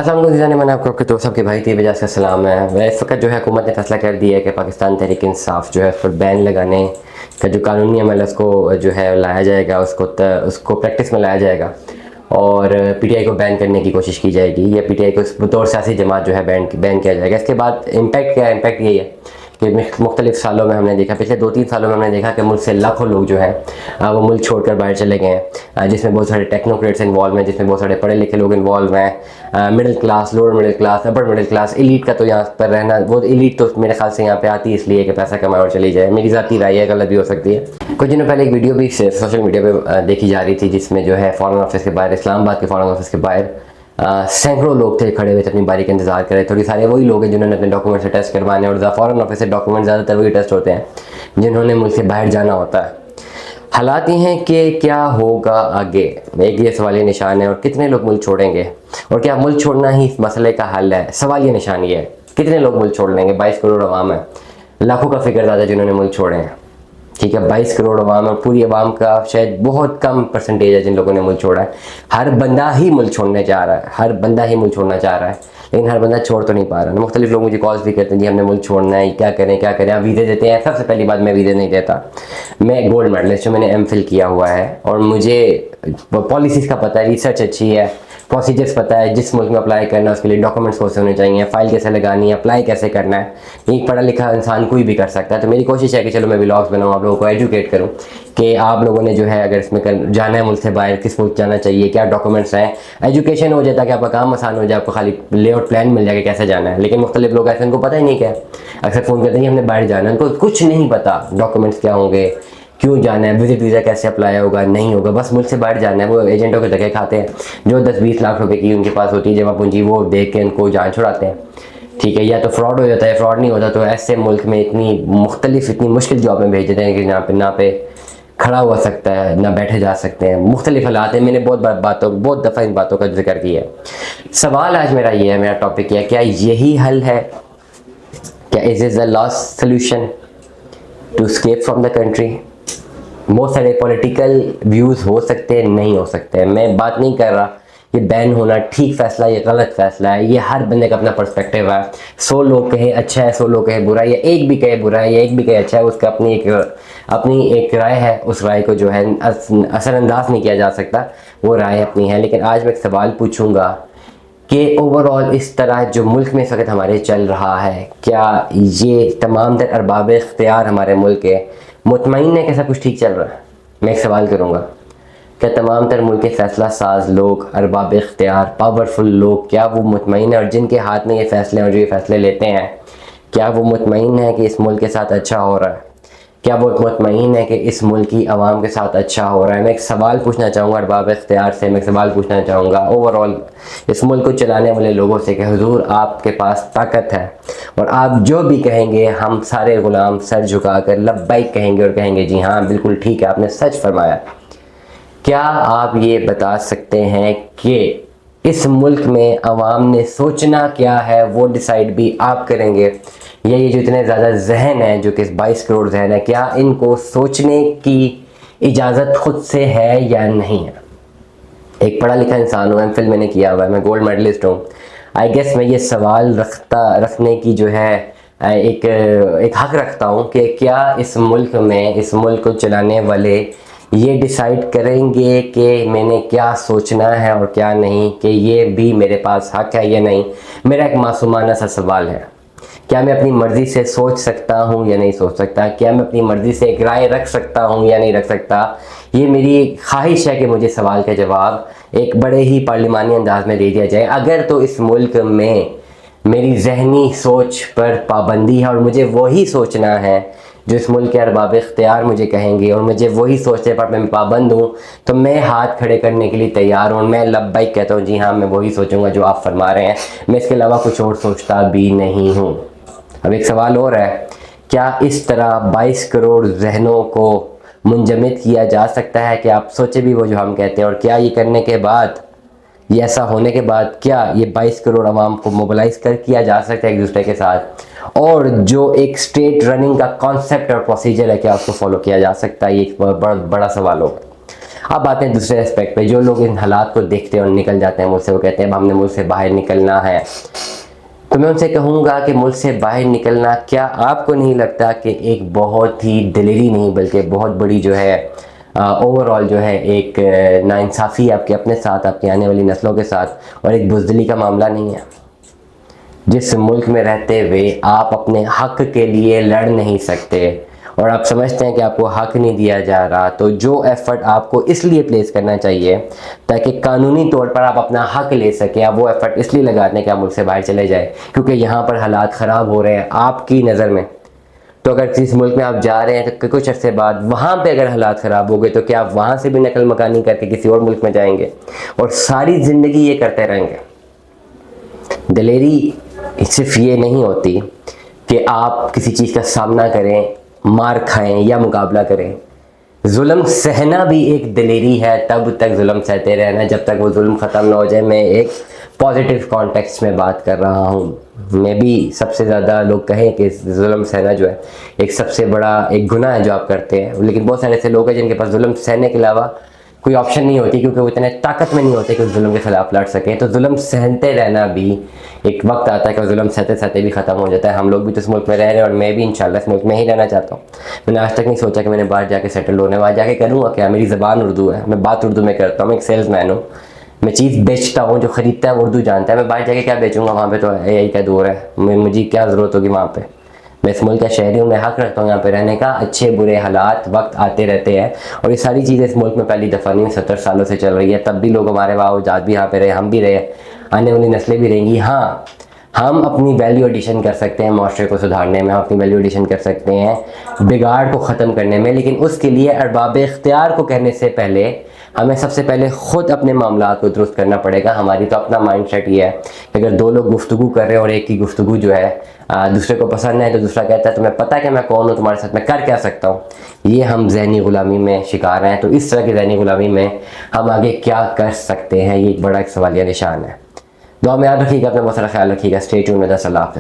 अस्सलाम वालेकुम, मैंने आपको तो सबके भाई थे वजह से सलाम है। वह इस वक्त जो है हुकूमत ने फैसला कर दिया है कि पाकिस्तान तहरीक इंसाफ जो है उस पर बैन लगाने का जो कानूनी अमल है उसको जो है लाया जाएगा, उसको प्रैक्टिस में लाया जाएगा और पीटीआई को बैन करने की कोशिश की जाएगी या पीटीआई को बतौर सियासी जमात जो है बैन किया जाएगा। इसके बाद इम्पैक्ट क्या है? इम्पैक्ट यही है कि मुख्तलिफ सालों में हमने देखा, पिछले 2-3 सालों में हमने देखा कि मुल्क से लाखों लोग जो हैं वो मुल्क छोड़कर बाहर चले गए हैं, जिसमें बहुत सारे टेक्नोक्रेट्स इन्वॉल्व हैं, जिसमें बहुत सारे पढ़े लिखे लोग इन्वॉल्व हैं। Middle class, lower middle class, upper middle class, elite का तो यहाँ पर रहना, वो एलीट तो मेरे ख्याल से यहाँ पे आती है इसलिए कि पैसा कमाए और चली जाए। मेरी ज़ाती राय है, गलत भी हो सकती है। कुछ दिनों पहले एक वीडियो भी सोशल मीडिया पर देखी जा रही थी जिसमें जो है फॉरेन ऑफिस के बाहर, इस्लामाबाद के फॉरेन ऑफिस के बाहर सैकड़ों लोग थे खड़े हुए थे, अपनी बारी का इंतजार कर रहे थे। थोड़ी सारे वही लोग हैं जिन्होंने अपने डॉक्यूमेंट से टेस्ट करवाने, और फॉरेन ऑफिस से डॉक्यूमेंट ज़्यादातर वही टेस्ट होते हैं जिन्होंने मुल्क से बाहर जाना होता है। हालात ये हैं कि क्या होगा आगे, एक ये सवालिया निशान है। और कितने लोग मुल्क छोड़ेंगे, और क्या मुल्क छोड़ना ही इस मसले का हल है? सवालिया निशान ये है, कितने लोग मुल्क छोड़ लेंगे? 22 करोड़ अवाम है, लाखों का फिक्र ज़्यादा जिन्होंने मुल्क छोड़े हैं। ठीक है, 22 करोड़ अवाम है, पूरी अवाम का शायद बहुत कम परसेंटेज है जिन लोगों ने मुल्क छोड़ा है। हर बंदा ही मुल्क छोड़ने चाह रहा है, हर बंदा ही मुल्क छोड़ना चाह रहा है, लेकिन हर बंदा छोड़ तो नहीं पा रहा। मुख्तलिफ लोग मुझे कॉल्स भी करते हैं, जी हमने मुल्क छोड़ना है, क्या करें क्या करें। आप वीज़े देते हैं? सबसे पहली बात, मैं वीज़े नहीं देता। मैं गोल्ड मेडलिस्ट हूँ, मैंने एमफिल किया हुआ है और मुझे पॉलिसीज़ का पता है, रिसर्च अच्छी है, प्रोसीजर्स पता है, जिस मुल्क में अप्लाई करना है उसके लिए डॉक्यूमेंट्स कौन से होने चाहिए, फ़ाइल कैसे लगानी है, अप्लाई कैसे करना है। एक पढ़ा लिखा इंसान कोई भी कर सकता है। तो मेरी कोशिश है कि चलो मैं व्लॉग्स बनाऊँ, आप लोगों को एजुकेट करूँ कि आप लोगों ने जो है अगर इसमें जाना है मुल्क से बाहर, किस मुल्क जाना चाहिए, क्या डॉक्यूमेंट्स हैं, एजुकेशन हो जाए ताकि आपका काम आसान हो जाए, आपको खाली लेआउट प्लान मिल जाए कैसे जाना है। लेकिन मुख्तलिफ लोग ऐसे, उनको पता ही नहीं क्या, अक्सर फ़ोन करते हैं हमने बाहर जाना है, उनको कुछ नहीं पता डॉक्यूमेंट्स क्या होंगे, क्यों जाना है, विजिट वीज़ा कैसे अप्लाई होगा, नहीं होगा, बस मुल्क से बाहर जाना है। वो एजेंटों के धक्के खाते हैं जो 10-20 लाख रुपए की उनके पास होती है जमा पूंजी, वो देख के उनको जान छुड़ाते हैं। ठीक है, या तो फ्रॉड हो जाता है, फ्रॉड नहीं होता तो ऐसे मुल्क में इतनी मुश्किल जॉब में भेज देते हैं कि ना पे खड़ा हो सकता है, ना बैठे जा सकते हैं। मुख्तलिफ हालात हैं। मैंने बहुत दफ़ा इन बातों का जिक्र किया है। सवाल आज मेरा ये है, मेरा टॉपिक यह है, क्या यही हल है? क्या is is the last solution to escape from the country? बहुत सारे पॉलिटिकल व्यूज़ हो सकते हैं, नहीं हो सकते हैं। मैं बात नहीं कर रहा ये बैन होना ठीक फ़ैसला है, ये गलत फ़ैसला है, ये हर बंदे का अपना पर्सपेक्टिव है। 100 लोग कहे अच्छा है, 100 लोग कहे बुरा है, या एक भी कहे बुरा है या एक भी कहे अच्छा है, उसका अपनी एक राय है। उस राय को जो है असरअंदाज नहीं किया जा सकता, वो राय अपनी है। लेकिन आज मैं एक सवाल पूछूंगा कि ओवरऑल इस तरह जो मुल्क में इस वक्त हमारे चल रहा है, क्या ये तमाम तर अरबाब इख्तियार हमारे मुल्क के मुतमईन है कि सब कुछ ठीक चल रहा है? मैं एक सवाल करूँगा, क्या तमाम तर मुल्क के फ़ैसला साज लोग, अरबाब इख्तियार, पावरफुल लोग, क्या वो मुतमईन है? और जिनके हाथ में ये फ़ैसले और जो ये फ़ैसले लेते हैं, क्या वो मुतमईन है कि इस मुल्क के साथ अच्छा हो रहा है? क्या वो मुतमईन है कि इस मुल्क की आवाम के साथ अच्छा हो रहा है? मैं एक सवाल पूछना चाहूँगा अरबाब इख्तियार से, मैं एक सवाल पूछना चाहूँगा ओवरऑल इस मुल्क को चलाने वाले लोगों से कि हुजूर आपके पास ताकत है और आप जो भी कहेंगे हम सारे गुलाम सर झुकाकर लब्बैक कहेंगे और कहेंगे जी हाँ बिल्कुल ठीक है, आपने सच फरमाया। क्या आप ये बता सकते हैं कि इस मुल्क में आवाम ने सोचना क्या है वो डिसाइड भी आप करेंगे, या ये जो इतने ज़्यादा जहन है, जो कि 22 करोड़ जहन है, क्या इनको सोचने की इजाज़त खुद से है या नहीं है? एक पढ़ा लिखा इंसान हूँ, एमफिल मैंने किया हुआ है, मैं गोल्ड मेडलिस्ट हूँ। आई गेस मैं ये सवाल रखने की जो है एक हक रखता हूँ कि क्या इस मुल्क में, इस मुल्क को चलाने वाले ये डिसाइड करेंगे कि मैंने क्या सोचना है और क्या नहीं, कि ये भी मेरे पास हक है या नहीं? मेरा एक मासूमाना सा सवाल है, क्या मैं अपनी मर्ज़ी से सोच सकता हूँ या नहीं सोच सकता? क्या मैं अपनी मर्ज़ी से एक राय रख सकता हूँ या नहीं रख सकता? ये मेरी ख्वाहिश है कि मुझे सवाल का जवाब एक बड़े ही पार्लिमानी अंदाज में दे दिया जाए। अगर तो इस मुल्क में मेरी जहनी सोच पर पाबंदी है और मुझे वही सोचना है जो इस मुल्क के अरबाब इख्तियार मुझे कहेंगे, और मुझे वही सोचने पर मैं पाबंद हूँ, तो मैं हाथ खड़े करने के लिए तैयार हूँ। मैं लब्बैक कहता हूँ, जी हाँ मैं वही सोचूंगा जो आप फरमा रहे हैं, मैं इसके अलावा कुछ और सोचता भी नहीं हूँ। अब एक सवाल और है, क्या इस तरह 22 करोड़ जहनों को मुंजमद किया जा सकता है कि आप सोचे भी वो जो हम कहते हैं? और क्या ये करने के बाद, ये ऐसा होने के बाद, क्या ये 22 करोड़ आवाम को मोबिलाइज किया जा सकता है एक दूसरे के साथ? और जो एक स्टेट रनिंग का कॉन्सेप्ट और प्रोसीजर है, क्या उसको फॉलो किया जा सकता है? ये एक बड़ा सवाल होगा। अब आते हैं दूसरे एस्पेक्ट पे, जो लोग इन हालात को देखते हैं और निकल जाते हैं मुल्क से, वो कहते हैं अब हमने मुल्क से बाहर निकलना है। तो मैं उनसे कहूँगा कि मुल्क से बाहर निकलना, क्या आपको नहीं लगता कि एक बहुत ही दिलेरी नहीं बल्कि बहुत बड़ी जो है ओवरऑल जो है एक नाइंसाफ़ी आपके अपने साथ, आपकी आने वाली नस्लों के साथ, और एक बुज़दिली का मामला नहीं है? जिस मुल्क में रहते हुए आप अपने हक़ के लिए लड़ नहीं सकते और आप समझते हैं कि आपको हक़ नहीं दिया जा रहा, तो जो एफ़र्ट आपको इसलिए प्लेस करना चाहिए ताकि कानूनी तौर पर आप अपना हक़ ले सकें, आप वो एफ़र्ट इसलिए लगाते हैं कि आप मुल्क से बाहर चले जाए क्योंकि यहाँ पर हालात ख़राब हो रहे हैं आपकी नज़र में। तो अगर किसी मुल्क में आप जा रहे हैं तो कुछ अर्से बाद वहाँ पे अगर हालात ख़राब हो गए तो क्या आप वहाँ से भी नकल मकानी करके किसी और मुल्क में जाएंगे और सारी ज़िंदगी ये करते रहेंगे? दिलेरी सिर्फ ये नहीं होती कि आप किसी चीज़ का सामना करें, मार खाएं या मुकाबला करें। जुल्म सहना भी एक दिलेरी है, तब तक जुल्म सहते रहना जब तक वो जुल्म ख़त्म ना हो जाए। मैं एक पॉजिटिव कॉन्टेक्स्ट में बात कर रहा हूँ। मैं भी सबसे ज़्यादा लोग कहें कि जुल्म सहना जो है एक सबसे बड़ा एक गुनाह है जो आप करते हैं, लेकिन बहुत सारे ऐसे लोग हैं जिनके पास जुल्म सहने के अलावा कोई ऑप्शन नहीं होती क्योंकि वो इतने ताकत में नहीं होते कि उस जुल्म के खिलाफ लड़ सकें। तो जुल्म सहते रहना भी एक वक्त आता है कि जुल्म सहते सहते भी ख़त्म हो जाता है। हम लोग भी तो इस मुल्क में रह रहे हैं और मैं भी इंशाल्लाह इस मुल्क में ही रहना चाहता हूँ। मैंने आज तक नहीं सोचा कि मैंने बाहर जाके सेटल होने, वहाँ जाके करूँगा क्या? मेरी ज़बान उर्दू है, मैं बात उर्दू में करता हूँ, मैं एक सेल्समैन हूँ, मैं चीज़ बेचता हूँ, जो ख़रीदता है वो उर्दू जानता है। मैं बाहर जाके क्या बेचूँगा? वहाँ पे तो यही का दौर है, मुझे क्या ज़रूरत होगी वहाँ पे? मैं इस मुल्क का शहरी हूँ, मैं हक़ रखता हूँ यहाँ पे रहने का। अच्छे बुरे हालात वक्त आते रहते हैं और ये सारी चीज़ें इस मुल्क में पहली दफ़ा नहीं 70 सालों से चल रही है। तब भी लोग हमारे बावजूद भी यहाँ पे रहे, हम भी रहे, आने वाली नस्लें भी रहेंगी। हाँ, हम अपनी वैल्यू एडिशन कर सकते हैं माशरे को सुधारने में, हम अपनी वैल्यू एडिशन कर सकते हैं बिगाड़ को ख़त्म करने में, लेकिन उसके लिए अरबाब इख्तियार को कहने से पहले हमें सबसे पहले ख़ुद अपने मामला को दुरुस्त करना पड़ेगा। हमारी तो अपना माइंड सेट ये है कि अगर दो लोग गुफ्तगू कर रहे हैं और एक की गुफ्तगू जो है दूसरे को पसंद है तो दूसरा कहता है तुम्हें पता है कि मैं कौन हूँ, तुम्हारे साथ मैं कर क्या सकता हूँ, ये हम ज़हनी ग़ुलामी में शिकार हैं। तो इस तरह की ज़हनी ग़ुलामी में हम आगे क्या कर सकते हैं, ये एक बड़ा एक सवालिया निशान है। दुआ में याद रखिएगा, अपना बहुत सारा ख्याल रखिएगा। Stay tuned with us. अल्लाह हाफ़िज़।